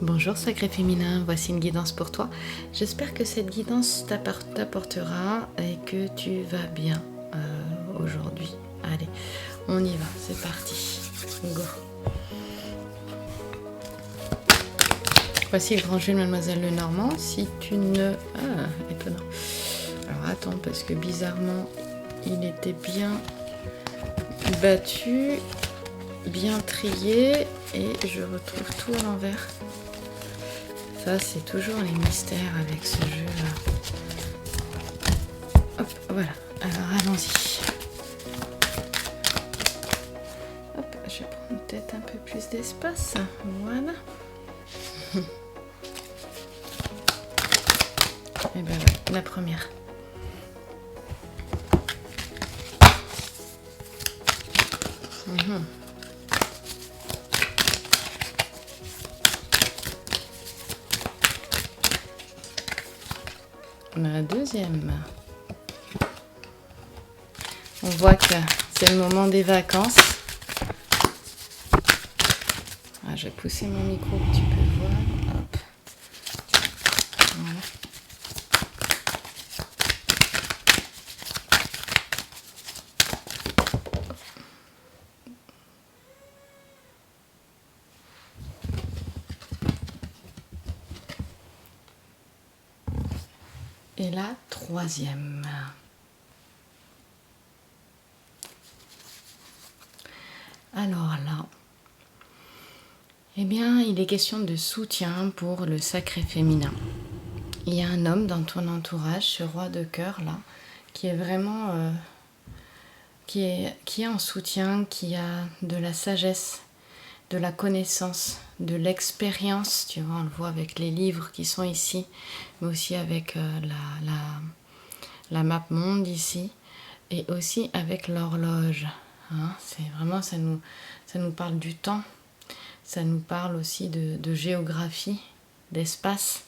Bonjour sacré féminin, voici une guidance pour toi. J'espère que cette guidance t'apportera et que tu vas bien aujourd'hui. Allez, on y va, c'est parti. Go. Voici le grand jeu de Mademoiselle Lenormand. Si tu ne... Ah, étonnant. Alors attends, parce que bizarrement, il était bien battu, bien trié, et je retrouve tout à l'envers. Ça, c'est toujours les mystères avec ce jeu-là. Hop, voilà. Alors, allons-y. Hop, je vais prendre peut-être un peu plus d'espace. Voilà. Et bien, voilà, la première. La deuxième. On voit que c'est le moment des vacances. Ah, je vais pousser mon micro que tu peux voir. Hop. Voilà. Et la troisième. Alors là, eh bien, il est question de soutien pour le sacré féminin. Il y a un homme dans ton entourage, ce roi de cœur là, qui est vraiment, qui est en soutien, qui a de la sagesse, de la connaissance, de l'expérience. Tu vois, on le voit avec les livres qui sont ici, mais aussi avec la map monde ici, et aussi avec l'horloge. Hein, c'est vraiment, ça nous parle du temps, ça nous parle aussi de géographie, d'espace,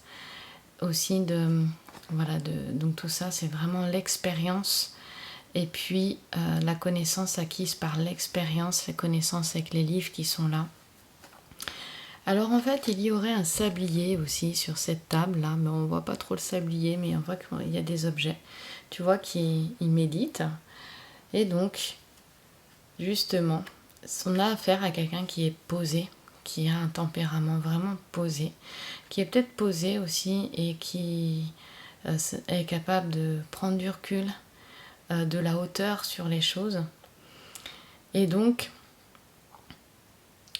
aussi donc tout ça, c'est vraiment l'expérience, et puis la connaissance acquise par l'expérience, la connaissance avec les livres qui sont là. Alors en fait, il y aurait un sablier aussi sur cette table là, mais on voit pas trop le sablier, mais on voit qu'il y a des objets, tu vois, qui méditent. Et donc, justement, on a affaire à quelqu'un qui est posé, qui a un tempérament vraiment posé, qui est peut-être posé aussi et qui est capable de prendre du recul, de la hauteur sur les choses. Et donc,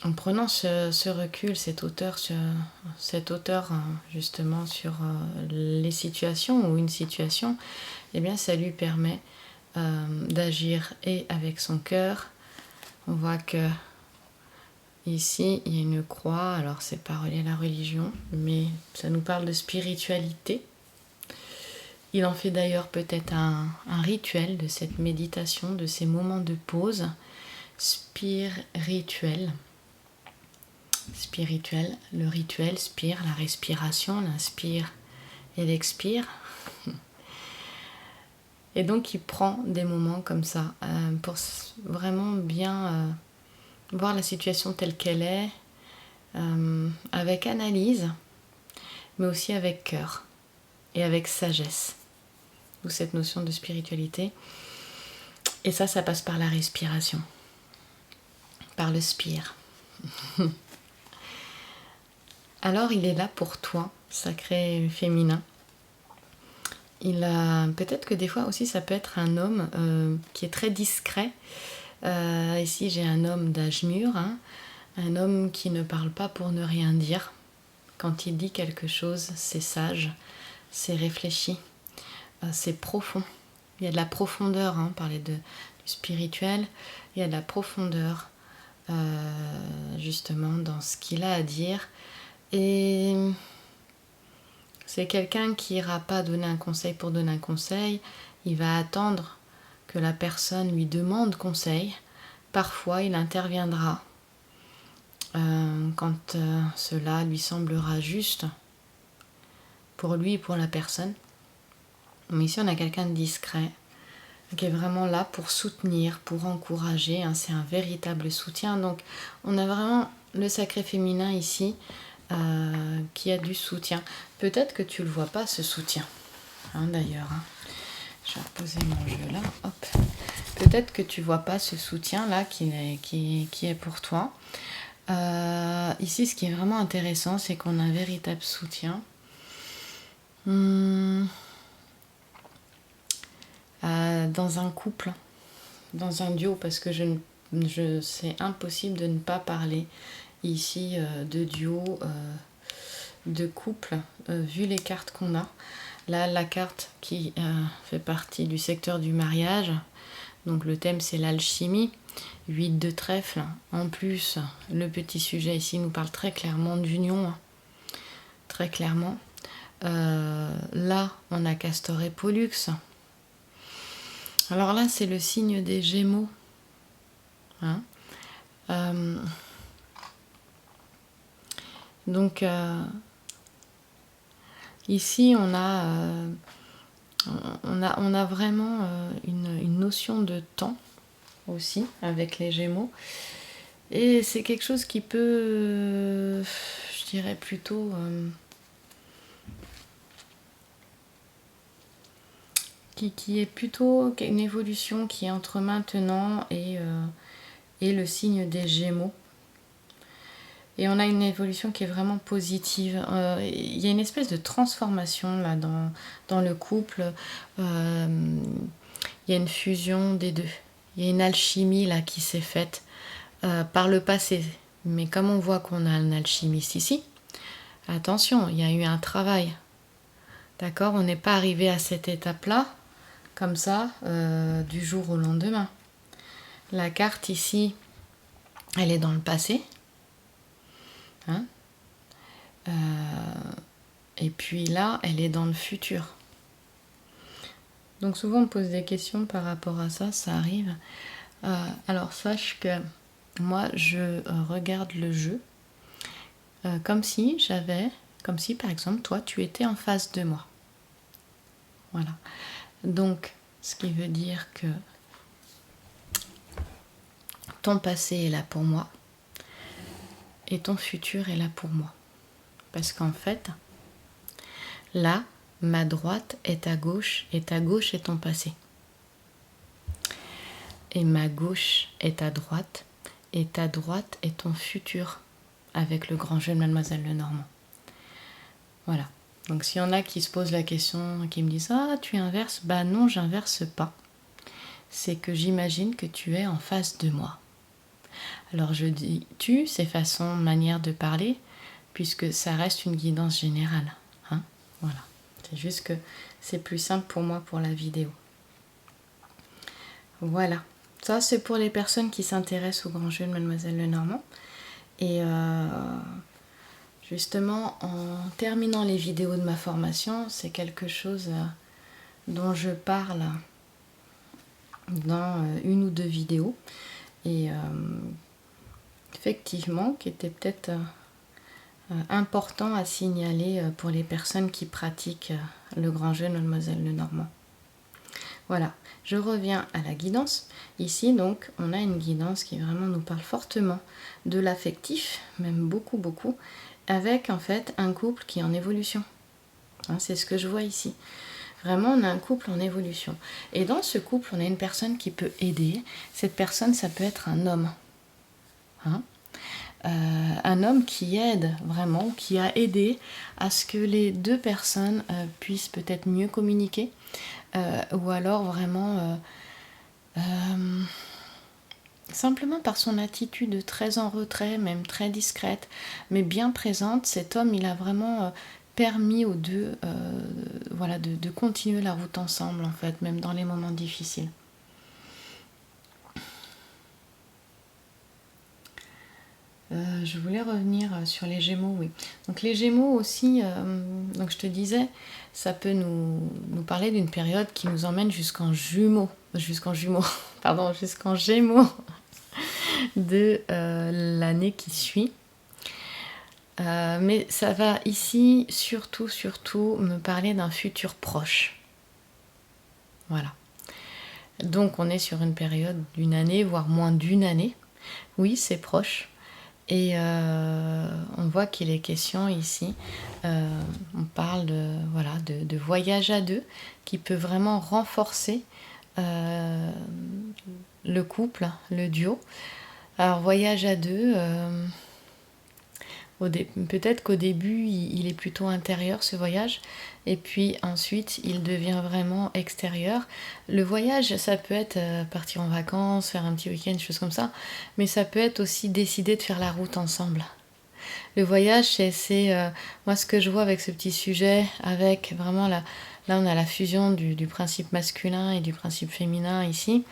en prenant ce recul, cette hauteur justement sur les situations ou une situation, eh bien ça lui permet d'agir et avec son cœur. On voit que ici il y a une croix, alors c'est pas relié à la religion, mais ça nous parle de spiritualité. Il en fait d'ailleurs peut-être un rituel de cette méditation, de ces moments de pause spirituel, le rituel, spire, la respiration, l'inspire et l'expire. Et donc il prend des moments comme ça pour vraiment bien voir la situation telle qu'elle est, avec analyse, mais aussi avec cœur et avec sagesse. D'où cette notion de spiritualité. Et ça passe par la respiration, par le spire. Alors il est là pour toi, sacré féminin. Il a peut-être que des fois aussi ça peut être un homme qui est très discret. Ici j'ai un homme d'âge mûr, hein, un homme qui ne parle pas pour ne rien dire. Quand il dit quelque chose, c'est sage, c'est réfléchi, c'est profond. Il y a de la profondeur, hein, on parlait du spirituel, il y a de la profondeur justement dans ce qu'il a à dire. Et c'est quelqu'un qui n'ira pas donner un conseil pour donner un conseil, il va attendre que la personne lui demande conseil. Parfois il interviendra quand cela lui semblera juste pour lui et pour la personne. Mais ici on a quelqu'un de discret qui est vraiment là pour soutenir, pour encourager, hein, c'est un véritable soutien. Donc on a vraiment le sacré féminin ici qui a du soutien. Peut-être que tu le vois pas, ce soutien, hein, d'ailleurs. Hein. Je vais reposer mon jeu là. Hop. Peut-être que tu vois pas ce soutien là qui est pour toi. Ici, ce qui est vraiment intéressant, c'est qu'on a un véritable soutien. Dans un couple, dans un duo, parce que c'est impossible de ne pas parler ici de duo, de couple, vu les cartes qu'on a. Là, la carte qui fait partie du secteur du mariage, donc le thème c'est l'alchimie, 8 de trèfle. En plus, le petit sujet ici nous parle très clairement d'union, hein, très clairement. Là, on a Castor et Pollux. Alors là, c'est le signe des Gémeaux. Hein. Donc, ici, on a vraiment une notion de temps aussi avec les Gémeaux. Et c'est quelque chose qui peut, je dirais plutôt... qui est plutôt une évolution qui est entre maintenant et le signe des Gémeaux. Et on a une évolution qui est vraiment positive. Il y a une espèce de transformation là dans le couple. Il y a une fusion des deux. Il y a une alchimie là qui s'est faite par le passé. Mais comme on voit qu'on a un alchimiste ici, attention, il y a eu un travail. D'accord ? On n'est pas arrivé à cette étape-là comme ça, du jour au lendemain. La carte ici, elle est dans le passé. Hein, et puis là, elle est dans le futur. Donc souvent, on pose des questions par rapport à ça, ça arrive. Alors sache que moi, je regarde le jeu comme si par exemple, toi, tu étais en face de moi. Voilà. Donc, ce qui veut dire que ton passé est là pour moi et ton futur est là pour moi. Parce qu'en fait, là, ma droite est à gauche et ta gauche est ton passé. Et ma gauche est à droite et ta droite est ton futur avec le grand jeu de Mademoiselle Lenormand. Voilà. Donc s'il y en a qui se posent la question, qui me disent « Ah, tu inverses ?» Bah non, j'inverse pas. C'est que j'imagine que tu es en face de moi. Alors je dis « tu », c'est façon, manière de parler, puisque ça reste une guidance générale. Hein, voilà. C'est juste que c'est plus simple pour moi pour la vidéo. Voilà. Ça, c'est pour les personnes qui s'intéressent au grand jeu de Mademoiselle Lenormand. Et justement, en terminant les vidéos de ma formation, c'est quelque chose dont je parle dans une ou deux vidéos. Et effectivement, qui était peut-être important à signaler pour les personnes qui pratiquent le grand jeu de Mademoiselle Lenormand. Voilà, je reviens à la guidance. Ici, donc, on a une guidance qui vraiment nous parle fortement de l'affectif, même beaucoup, beaucoup, avec en fait un couple qui est en évolution. Hein, c'est ce que je vois ici. Vraiment, on a un couple en évolution. Et dans ce couple, on a une personne qui peut aider. Cette personne, ça peut être un homme. Hein, un homme qui aide vraiment, qui a aidé à ce que les deux personnes puissent peut-être mieux communiquer, ou alors vraiment simplement par son attitude très en retrait, même très discrète, mais bien présente, cet homme il a vraiment permis aux deux voilà, de continuer la route ensemble en fait, même dans les moments difficiles. Je voulais revenir sur les Gémeaux, oui. Donc les Gémeaux aussi, donc je te disais, ça peut nous parler d'une période qui nous emmène jusqu'en Gémeaux de l'année qui suit. Mais ça va ici surtout me parler d'un futur proche. Voilà. Donc on est sur une période d'une année, voire moins d'une année. Oui, c'est proche. Et on voit qu'il est question ici, on parle de voyage à deux qui peut vraiment renforcer le couple, le duo. Alors voyage à deux, peut-être qu'au début il est plutôt intérieur ce voyage, et puis ensuite il devient vraiment extérieur. Le voyage, ça peut être partir en vacances, faire un petit week-end, des choses comme ça, mais ça peut être aussi décider de faire la route ensemble. Le voyage, c'est moi ce que je vois avec ce petit sujet, avec vraiment là on a la fusion du principe masculin et du principe féminin ici.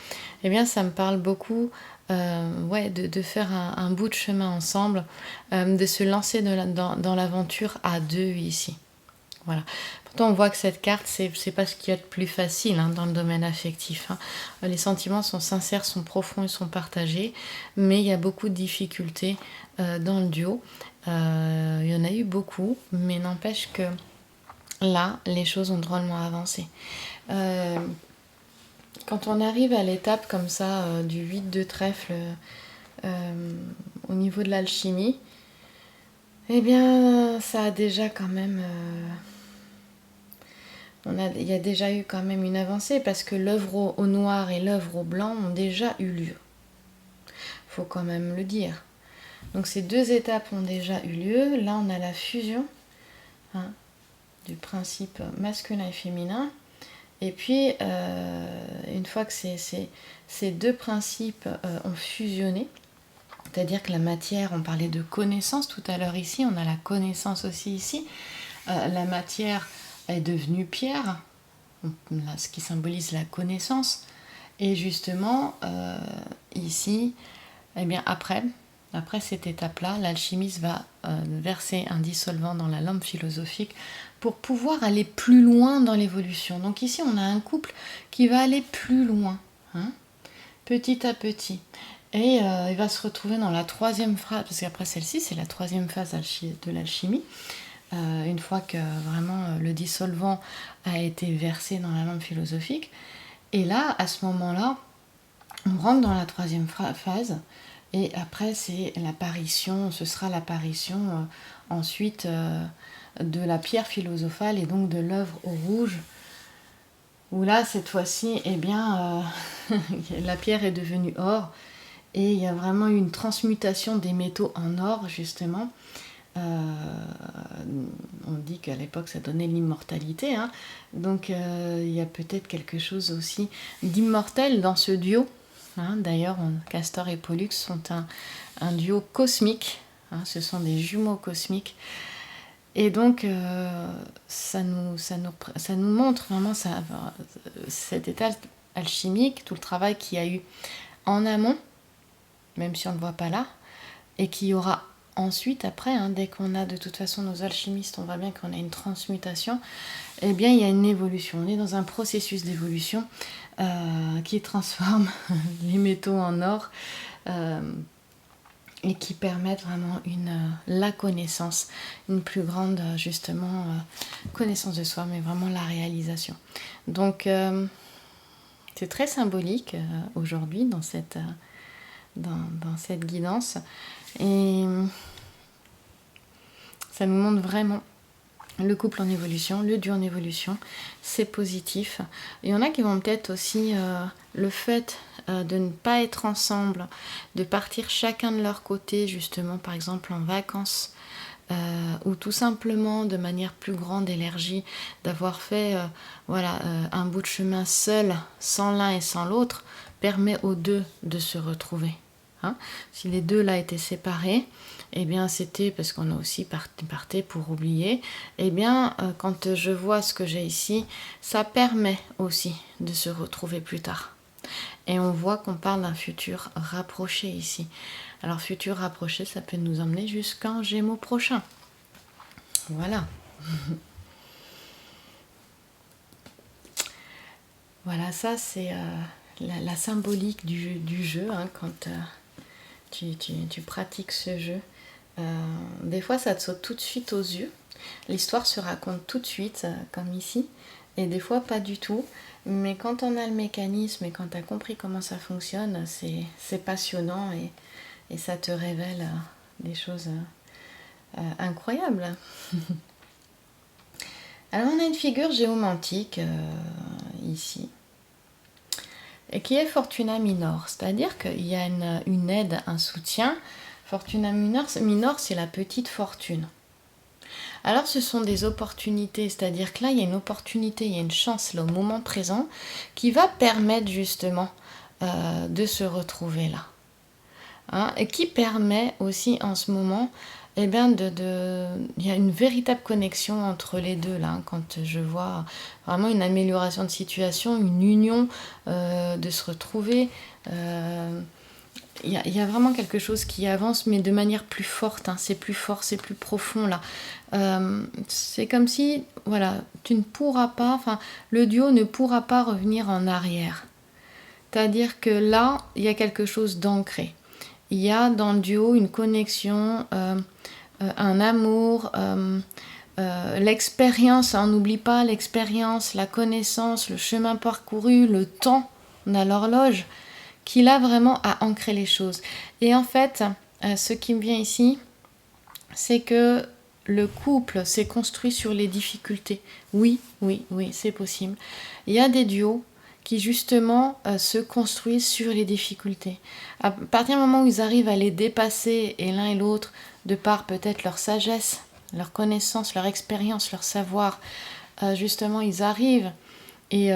Eh bien, ça me parle beaucoup de faire un bout de chemin ensemble, de se lancer dans l'aventure à deux ici. Voilà. Pourtant, on voit que cette carte, c'est pas ce qu'il y a de plus facile dans le domaine affectif. Les sentiments sont sincères, sont profonds et sont partagés, mais il y a beaucoup de difficultés dans le duo. Il y en a eu beaucoup, mais n'empêche que là, les choses ont drôlement avancé. Quand on arrive à l'étape comme ça du 8 de trèfle au niveau de l'alchimie, eh bien, ça a déjà quand même... il y a déjà eu quand même une avancée parce que l'œuvre au noir et l'œuvre au blanc ont déjà eu lieu. Faut quand même le dire. Donc ces deux étapes ont déjà eu lieu. Là, on a la fusion du principe masculin et féminin. Et puis, une fois que ces deux principes ont fusionné, c'est-à-dire que la matière, on parlait de connaissance tout à l'heure ici, on a la connaissance aussi ici. La matière est devenue pierre, là, ce qui symbolise la connaissance. Et justement, ici, eh bien après cette étape-là, l'alchimiste va verser un dissolvant dans la lampe philosophique pour pouvoir aller plus loin dans l'évolution. Donc ici, on a un couple qui va aller plus loin, petit à petit. Et il va se retrouver dans la troisième phase, parce qu'après celle-ci, c'est la troisième phase de l'alchimie. Une fois que vraiment le dissolvant a été versé dans la lampe philosophique. Et là, à ce moment-là, on rentre dans la troisième phase. Et après, c'est l'apparition, ce sera l'apparition ensuite de la pierre philosophale et donc de l'œuvre au rouge. Où là, cette fois-ci, eh bien, la pierre est devenue or. Et il y a vraiment eu une transmutation des métaux en or, justement. On dit qu'à l'époque ça donnait l'immortalité, donc il y a peut-être quelque chose aussi d'immortel dans ce duo. D'ailleurs, Castor et Pollux sont un duo cosmique, ce sont des jumeaux cosmiques, et donc ça nous montre vraiment cet état alchimique, tout le travail qu'il y a eu en amont, même si on ne le voit pas là, et qu'il y aura ensuite, après, dès qu'on a de toute façon nos alchimistes, on voit bien qu'on a une transmutation, eh bien il y a une évolution. On est dans un processus d'évolution qui transforme les métaux en or et qui permettent vraiment la connaissance, une plus grande justement connaissance de soi, mais vraiment la réalisation. Donc c'est très symbolique aujourd'hui dans cette guidance. Et ça nous montre vraiment le couple en évolution, le duo en évolution, c'est positif. Il y en a qui vont peut-être aussi le fait de ne pas être ensemble, de partir chacun de leur côté, justement par exemple en vacances, ou tout simplement de manière plus grande élargie, d'avoir fait un bout de chemin seul, sans l'un et sans l'autre, permet aux deux de se retrouver. Si les deux là étaient séparés, eh bien c'était parce qu'on a aussi parté pour oublier. Eh bien quand je vois ce que j'ai ici, ça permet aussi de se retrouver plus tard. Et on voit qu'on parle d'un futur rapproché ici. Alors futur rapproché, ça peut nous emmener jusqu'en Gémeaux prochain. Voilà. Voilà, ça c'est la symbolique du jeu, quand tu pratiques ce jeu. Des fois ça te saute tout de suite aux yeux, l'histoire se raconte tout de suite comme ici, et des fois pas du tout, mais quand on a le mécanisme et quand tu as compris comment ça fonctionne, c'est passionnant et ça te révèle des choses incroyables. Alors on a une figure géomantique ici, et qui est Fortuna Minor, c'est-à-dire qu'il y a une aide, un soutien. Fortuna Minor, c'est la petite fortune. Alors ce sont des opportunités, c'est-à-dire que là il y a une opportunité, il y a une chance là au moment présent qui va permettre justement de se retrouver là. Hein, et qui permet aussi en ce moment, eh bien il y a une véritable connexion entre les deux là, hein, quand je vois vraiment une amélioration de situation, une union, de se retrouver. Il y a vraiment quelque chose qui avance, mais de manière plus forte, hein, c'est plus fort, c'est plus profond là. C'est comme si, voilà, tu ne pourras pas, enfin, le duo ne pourra pas revenir en arrière. C'est-à-dire que là, il y a quelque chose d'ancré. Il y a dans le duo une connexion, un amour, l'expérience, on n'oublie pas l'expérience, la connaissance, le chemin parcouru, le temps, on a l'horloge, qui là vraiment a ancré les choses. Et en fait, ce qui me vient ici, c'est que le couple s'est construit sur les difficultés. Oui, c'est possible. Il y a des duos qui justement se construisent sur les difficultés. À partir du moment où ils arrivent à les dépasser, et l'un et l'autre, de par peut-être leur sagesse, leur connaissance, leur expérience, leur savoir, justement ils arrivent, et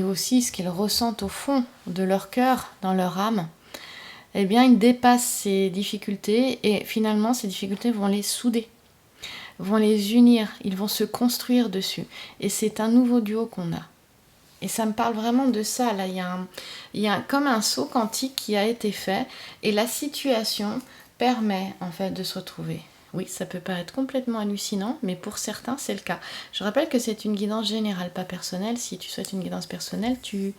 aussi ce qu'ils ressentent au fond de leur cœur, dans leur âme, eh bien ils dépassent ces difficultés, et finalement ces difficultés vont les souder, vont les unir, ils vont se construire dessus. Et c'est un nouveau duo qu'on a. Et ça me parle vraiment de ça. Là, il y a comme un saut quantique qui a été fait, et la situation permet en fait de se retrouver. Oui, ça peut paraître complètement hallucinant, mais pour certains, c'est le cas. Je rappelle que c'est une guidance générale, pas personnelle. Si tu souhaites une guidance personnelle, tu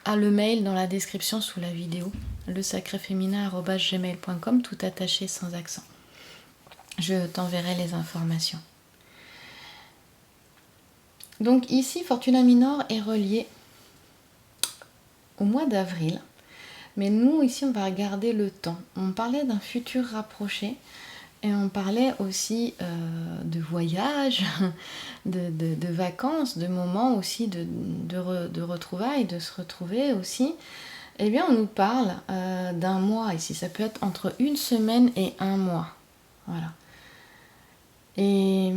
as le mail dans la description sous la vidéo, lesacréféminin@gmail.com, tout attaché sans accent. Je t'enverrai les informations. Donc ici, Fortuna Minor est reliée au mois d'avril. Mais nous, ici, on va regarder le temps. On parlait d'un futur rapproché, et on parlait aussi de voyage, de vacances, de moments aussi de retrouvailles, de se retrouver aussi. Eh bien, on nous parle d'un mois ici. Ça peut être entre une semaine et un mois. Voilà. Et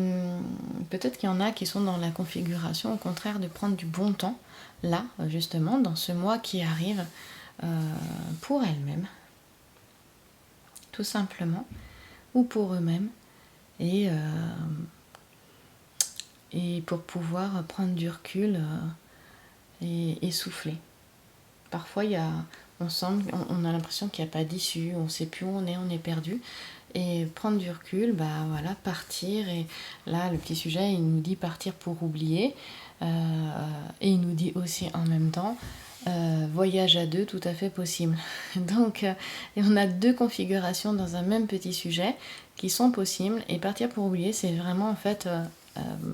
peut-être qu'il y en a qui sont dans la configuration, au contraire, de prendre du bon temps, là, justement, dans ce mois qui arrive, pour elles-mêmes, tout simplement, ou pour eux-mêmes, et pour pouvoir prendre du recul et souffler. Parfois, on a l'impression qu'il n'y a pas d'issue, on ne sait plus où on est perdu. Et prendre du recul, bah voilà, partir. Et là, le petit sujet, il nous dit partir pour oublier. Et il nous dit aussi en même temps, voyage à deux, tout à fait possible. Donc, et on a deux configurations dans un même petit sujet qui sont possibles. Et partir pour oublier, c'est vraiment en fait,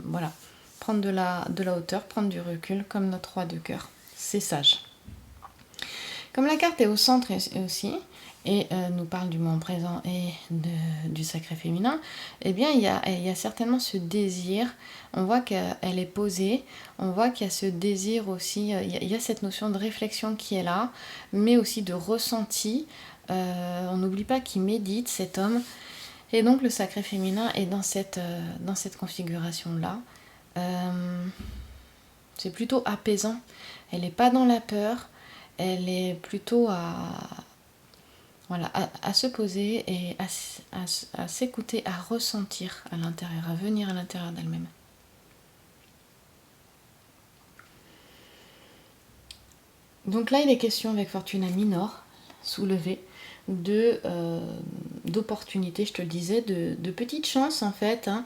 voilà, prendre de la hauteur, prendre du recul, comme notre roi de cœur. C'est sage. Comme la carte est au centre aussi, et nous parle du moment présent et du sacré féminin, eh bien il y a certainement ce désir. On voit qu'elle est posée, on voit qu'il y a ce désir aussi, il y a cette notion de réflexion qui est là, mais aussi de ressenti. On n'oublie pas qu'il médite, cet homme, et donc le sacré féminin est dans cette configuration-là. C'est plutôt apaisant, elle n'est pas dans la peur, elle est plutôt à se poser et à s'écouter, à ressentir à l'intérieur, à venir à l'intérieur d'elle-même. Donc là, il est question avec Fortuna Minor, soulevée, d'opportunités, je te le disais, de petites chances en fait. Hein.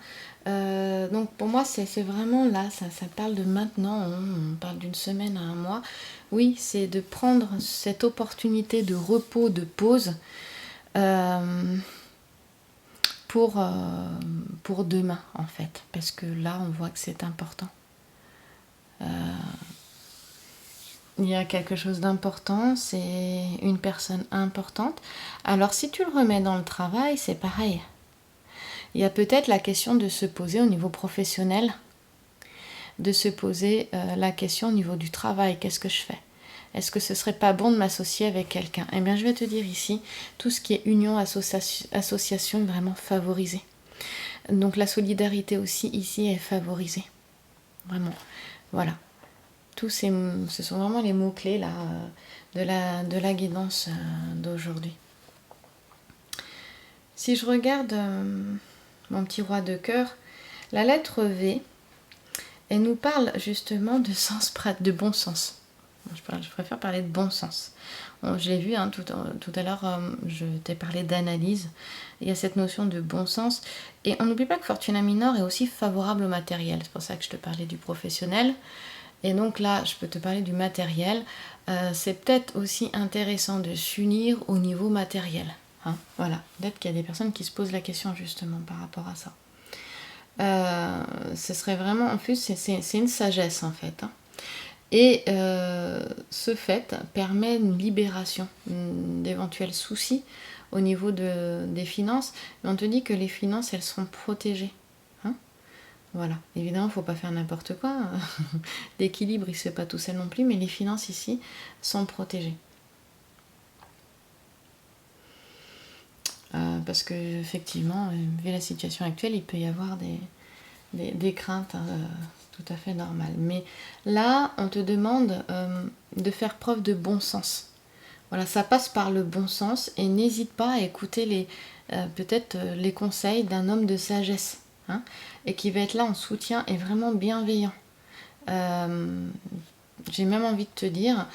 Donc pour moi, c'est vraiment là, ça parle de maintenant, on parle d'une semaine à un mois. Oui, c'est de prendre cette opportunité de repos, de pause pour demain en fait, parce que là, on voit que c'est important. il y a quelque chose d'important, c'est une personne importante. Alors si tu le remets dans le travail, c'est pareil. Il y a peut-être la question de se poser au niveau professionnel, de se poser la question au niveau du travail, qu'est-ce que je fais? Est-ce que ce serait pas bon de m'associer avec quelqu'un? Eh bien, je vais te dire ici, tout ce qui est union, association est vraiment favorisé. Donc la solidarité aussi ici est favorisée. Vraiment. Voilà. Ce sont vraiment les mots-clés là, de la guidance d'aujourd'hui. Si je regarde mon petit roi de cœur, la lettre V, elle nous parle justement de bon sens. Je préfère parler de bon sens. Bon, je l'ai vu tout à l'heure, je t'ai parlé d'analyse. Il y a cette notion de bon sens. Et on n'oublie pas que Fortuna Minor est aussi favorable au matériel. C'est pour ça que je te parlais du professionnel. Et donc là, je peux te parler du matériel. C'est peut-être aussi intéressant de s'unir au niveau matériel. Hein, voilà. Peut-être qu'il y a des personnes qui se posent la question justement par rapport à ça. Ce serait vraiment, en plus, c'est une sagesse en fait. Hein. Et ce fait permet une libération d'éventuels soucis au niveau des finances. Mais on te dit que les finances, elles sont protégées. Hein, voilà. Évidemment, il ne faut pas faire n'importe quoi. L'équilibre, il ne se fait pas tout seul non plus, mais les finances ici sont protégées. Parce que effectivement, vu la situation actuelle, il peut y avoir des craintes tout à fait normales. Mais là, on te demande de faire preuve de bon sens. Voilà, ça passe par le bon sens et n'hésite pas à écouter peut-être les conseils d'un homme de sagesse, hein, et qui va être là en soutien et vraiment bienveillant. J'ai même envie de te dire,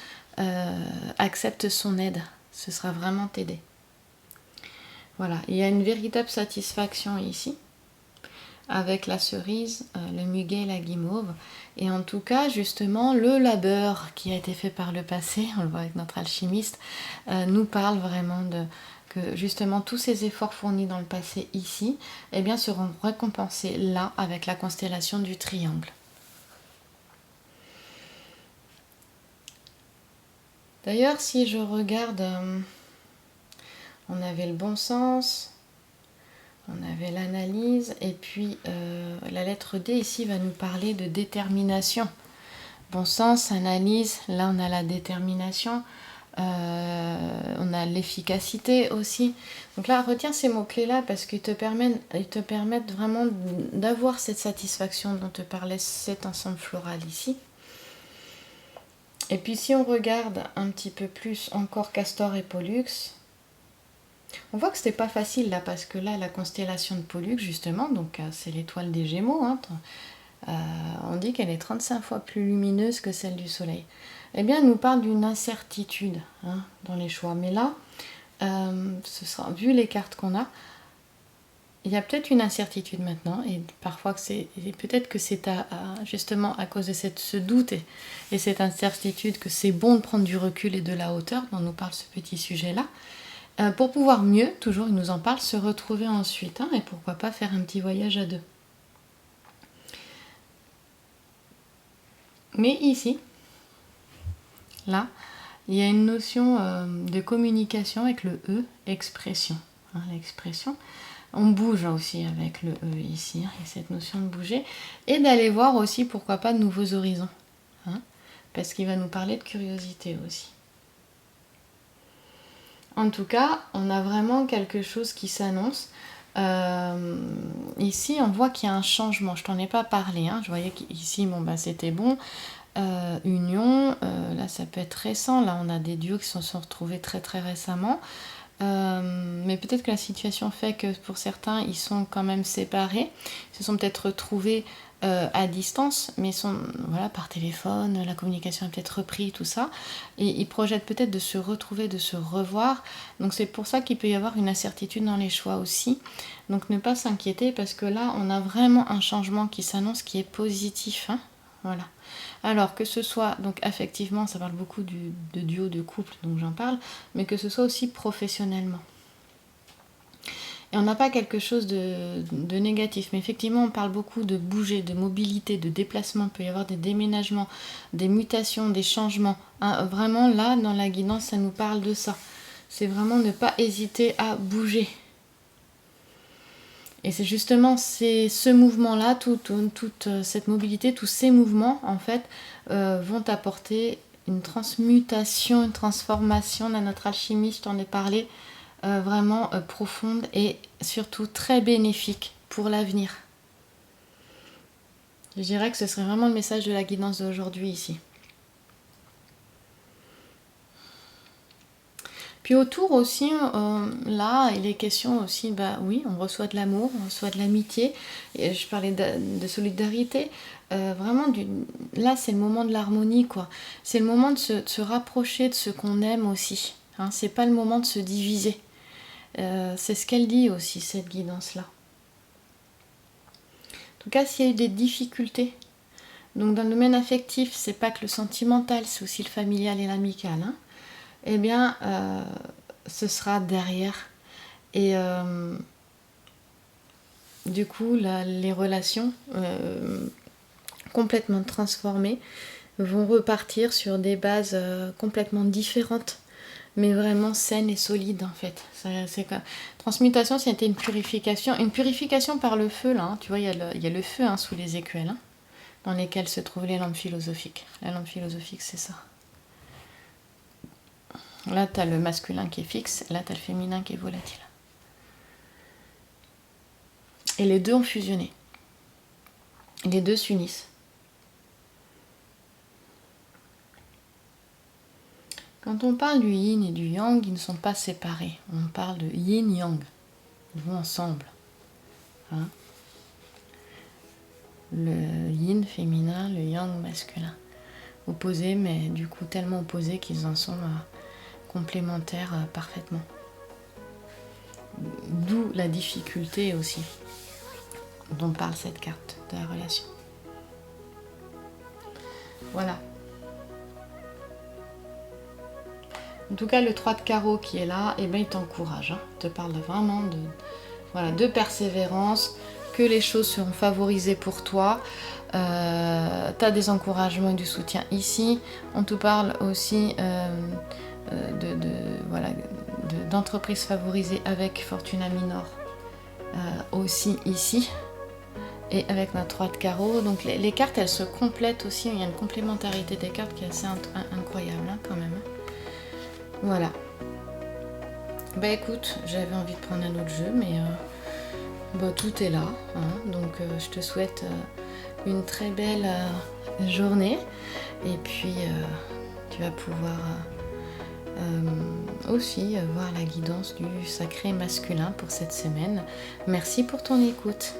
accepte son aide, ce sera vraiment t'aider. Voilà, il y a une véritable satisfaction ici, avec la cerise, le muguet et la guimauve. Et en tout cas, justement, le labeur qui a été fait par le passé, on le voit avec notre alchimiste, nous parle vraiment que justement tous ces efforts fournis dans le passé ici, eh bien, seront récompensés là avec la constellation du triangle. D'ailleurs, si je regarde, on avait le bon sens, on avait l'analyse, et puis la lettre D ici va nous parler de détermination. Bon sens, analyse, là on a la détermination, on a l'efficacité aussi. Donc là, retiens ces mots-clés-là parce qu'ils te permettent vraiment d'avoir cette satisfaction dont te parlait cet ensemble floral ici. Et puis si on regarde un petit peu plus encore Castor et Pollux, on voit que c'était pas facile là, parce que là, la constellation de Pollux, justement, donc c'est l'étoile des Gémeaux, hein, on dit qu'elle est 35 fois plus lumineuse que celle du Soleil. Eh bien, elle nous parle d'une incertitude hein, dans les choix. Mais là, vu les cartes qu'on a, il y a peut-être une incertitude maintenant, et parfois peut-être que c'est justement à cause de ce doute et cette incertitude que c'est bon de prendre du recul et de la hauteur dont nous parle ce petit sujet-là. Pour pouvoir mieux, toujours il nous en parle, se retrouver ensuite, hein, et pourquoi pas faire un petit voyage à deux. Mais ici, là, il y a une notion de communication avec le E, expression. Hein, l'expression. On bouge aussi avec le E ici, hein, il y a cette notion de bouger. Et d'aller voir aussi, pourquoi pas, de nouveaux horizons. Hein, parce qu'il va nous parler de curiosité aussi. En tout cas, on a vraiment quelque chose qui s'annonce. Ici, on voit qu'il y a un changement. Je t'en ai pas parlé. Hein. Je voyais qu'ici, bon, ben, c'était bon. Union, là, ça peut être récent. Là, on a des duos qui se sont retrouvés très très récemment. Mais peut-être que la situation fait que pour certains, ils sont quand même séparés. Ils se sont peut-être retrouvés à distance, mais voilà, par téléphone, la communication a peut-être repris, tout ça. Et ils projettent peut-être de se retrouver, de se revoir. Donc c'est pour ça qu'il peut y avoir une incertitude dans les choix aussi. Donc ne pas s'inquiéter parce que là, on a vraiment un changement qui s'annonce qui est positif. Hein, voilà. Alors que ce soit, donc affectivement, ça parle beaucoup de duo, de couple, donc j'en parle, mais que ce soit aussi professionnellement. Et on n'a pas quelque chose de négatif. Mais effectivement, on parle beaucoup de bouger, de mobilité, de déplacement. Il peut y avoir des déménagements, des mutations, des changements. Hein, vraiment, là, dans la guidance, ça nous parle de ça. C'est vraiment ne pas hésiter à bouger. Et c'est justement ce mouvement-là, toute cette mobilité, tous ces mouvements, en fait, vont apporter une transmutation, une transformation dans notre alchimie, je t'en ai parlé, vraiment profonde et surtout très bénéfique pour l'avenir. Je dirais que ce serait vraiment le message de la guidance d'aujourd'hui ici. Puis autour aussi, là, il est question aussi, oui, on reçoit de l'amour, on reçoit de l'amitié. Et je parlais de solidarité. Vraiment, là, c'est le moment de l'harmonie, quoi. C'est le moment de se rapprocher de ce qu'on aime aussi. Hein. C'est pas le moment de se diviser. C'est ce qu'elle dit aussi, cette guidance-là. En tout cas, s'il y a eu des difficultés, donc dans le domaine affectif, c'est pas que le sentimental, c'est aussi le familial et l'amical, hein. Eh bien, ce sera derrière. Et du coup, les relations complètement transformées vont repartir sur des bases complètement différentes, mais vraiment saines et solides en fait. Transmutation, c'était une purification par le feu, là. Hein. Tu vois, il y a le feu hein, sous les écuelles, hein, dans lesquelles se trouvent les lampes philosophiques. La lampe philosophique, c'est ça. Là, tu as le masculin qui est fixe, là, tu as le féminin qui est volatile. Et les deux ont fusionné. Les deux s'unissent. Quand on parle du yin et du yang, ils ne sont pas séparés. On parle de yin-yang. Ils vont ensemble. Hein? Le yin féminin, le yang masculin. Opposés, mais du coup tellement opposés qu'ils en sont complémentaires parfaitement. D'où la difficulté aussi dont parle cette carte de la relation. Voilà. En tout cas, le 3 de carreau qui est là, eh ben, il t'encourage. Hein. Il te parle vraiment de persévérance, que les choses seront favorisées pour toi. Tu as des encouragements et du soutien ici. On te parle aussi d'entreprises favorisées avec Fortuna Minor aussi ici. Et avec notre 3 de carreau, donc les cartes elles se complètent aussi, il y a une complémentarité des cartes qui est assez incroyable hein, quand même. Voilà. Bah écoute, j'avais envie de prendre un autre jeu, mais tout est là. Hein, donc je te souhaite une très belle journée. Et puis tu vas pouvoir aussi voir la guidance du sacré masculin pour cette semaine. Merci pour ton écoute.